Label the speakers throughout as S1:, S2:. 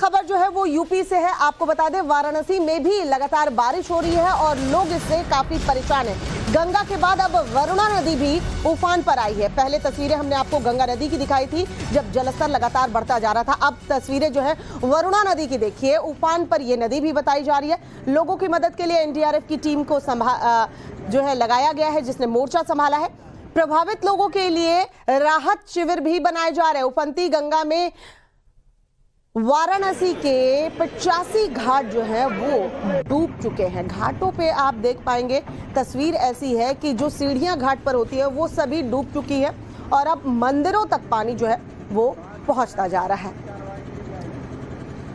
S1: खबर जो है वो यूपी से है। आपको बता दें वाराणसी में भी लगातार बारिश हो रही है और लोग इससे काफी परेशान हैं। गंगा के बाद अब वरुणा नदी भी उफान पर आई है। पहले तस्वीरें हमने आपको गंगा नदी की दिखाई थी जब जलस्तर लगातार बढ़ता जा रहा था। अब तस्वीरें जो है वरुणा नदी की देखिए, उफान पर यह नदी भी बताई जा रही है। लोगों की मदद के लिए एनडीआरएफ की टीम को जो है लगाया गया है, जिसने मोर्चा संभाला है। प्रभावित लोगों के लिए राहत शिविर भी बनाए जा रहे हैं। उफनती गंगा में वाराणसी के 85 घाट जो है वो डूब चुके हैं। घाटों पे आप देख पाएंगे तस्वीर ऐसी है कि जो सीढ़ियां घाट पर होती है वो सभी डूब चुकी है और अब मंदिरों तक पानी जो है वो पहुंचता जा रहा है।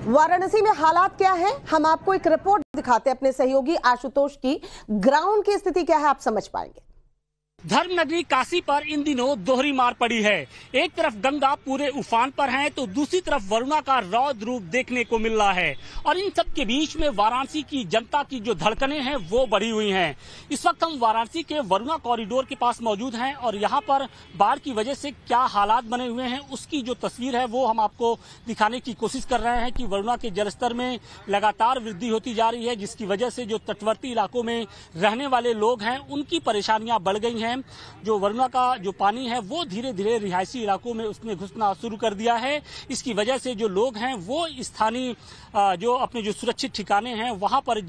S1: वाराणसी में हालात क्या है, हम आपको एक रिपोर्ट दिखाते हैं अपने सहयोगी आशुतोष की। ग्राउंड की स्थिति क्या है आप समझ पाएंगे।
S2: धर्म नगरी काशी पर इन दिनों दोहरी मार पड़ी है। एक तरफ गंगा पूरे उफान पर है तो दूसरी तरफ वरुणा का रौद्र रूप देखने को मिल रहा है और इन सब के बीच में वाराणसी की जनता की जो धड़कनें हैं वो बढ़ी हुई हैं। इस वक्त हम वाराणसी के वरुणा कॉरिडोर के पास मौजूद हैं और यहाँ पर बाढ़ की वजह से क्या हालात बने हुए हैं उसकी जो तस्वीर है वो हम आपको दिखाने की कोशिश कर रहे हैं कि वरुणा के जलस्तर में लगातार वृद्धि होती जा रही है, जिसकी वजह से जो तटवर्ती इलाकों में रहने वाले लोग हैं उनकी परेशानियां बढ़ गई हैं। जो वरुणा का जो पानी है वो धीरे धीरे रिहायशी इलाकों में उसने घुसना शुरू कर दिया है। इसकी वजह से जो लोग हैं वो स्थानीय जो अपने जो सुरक्षित ठिकाने हैं वहां पर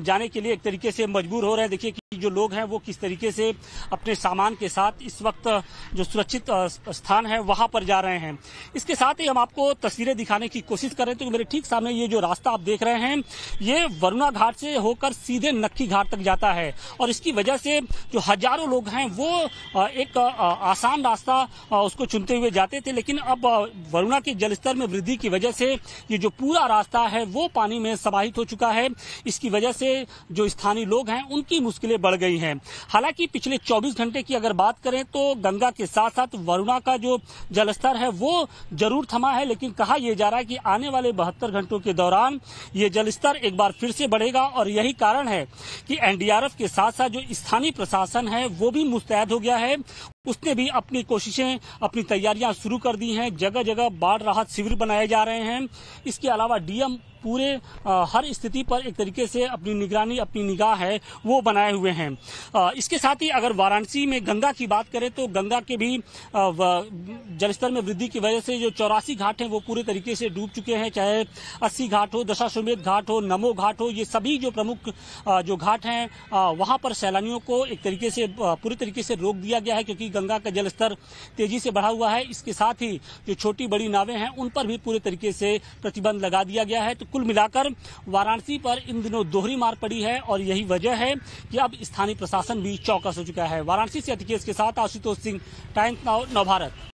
S2: जाने के लिए एक तरीके से मजबूर हो रहे हैं। देखिए कि जो लोग हैं वो किस तरीके से अपने सामान के साथ इस वक्त जो सुरक्षित स्थान है वहां पर जा रहे हैं। इसके साथ ही हम आपको तस्वीरें दिखाने की कोशिश कर रहे हैं। तो मेरे ठीक सामने ये जो रास्ता आप देख रहे हैं ये वरुणा घाट से होकर सीधे नक्की घाट तक जाता है और इसकी वजह से जो हजारों लोग हैं वो एक आसान रास्ता उसको चुनते हुए जाते थे, लेकिन अब वरुणा के जलस्तर में वृद्धि की वजह से ये जो पूरा रास्ता है वो पानी में समाहित हो चुका है। इसकी वजह से जो स्थानीय लोग हैं उनकी मुश्किलें बढ़ गई हैं। हालांकि पिछले 24 घंटे की अगर बात करें तो गंगा के साथ साथ वरुणा का जो जलस्तर है वो जरूर थमा है, लेकिन कहा यह जा रहा है कि आने वाले 72 घंटों के दौरान ये जलस्तर एक बार फिर से बढ़ेगा और यही कारण है कि एनडीआरएफ के साथ साथ जो स्थानीय प्रशासन है वो भी मुस्तैद हो गया है। उसने भी अपनी कोशिशें, अपनी तैयारियां शुरू कर दी हैं। जगह जगह बाढ़ राहत शिविर बनाए जा रहे हैं। इसके अलावा डीएम पूरे हर स्थिति पर एक तरीके से अपनी निगरानी, अपनी निगाह है वो बनाए हुए हैं। इसके साथ ही अगर वाराणसी में गंगा की बात करें तो गंगा के भी जलस्तर में वृद्धि की वजह से जो 84 घाट हैं वो पूरे तरीके से डूब चुके हैं। चाहे 80 घाट हो, दशाश्वमेध घाट हो, नमो घाट हो, ये सभी जो प्रमुख जो घाट हैं वहां पर सैलानियों को एक तरीके से पूरी तरीके से रोक दिया गया है क्योंकि गंगा का जलस्तर तेजी से बढ़ा हुआ है। इसके साथ ही जो छोटी बड़ी नावें हैं उन पर भी पूरे तरीके से प्रतिबंध लगा दिया गया है। तो कुल मिलाकर वाराणसी पर इन दिनों दोहरी मार पड़ी है और यही वजह है कि अब स्थानीय प्रशासन भी चौकस हो चुका है। वाराणसी से अतिकेश के साथ आशुतोष सिंह, टाइम्स नाउ, नवभारत।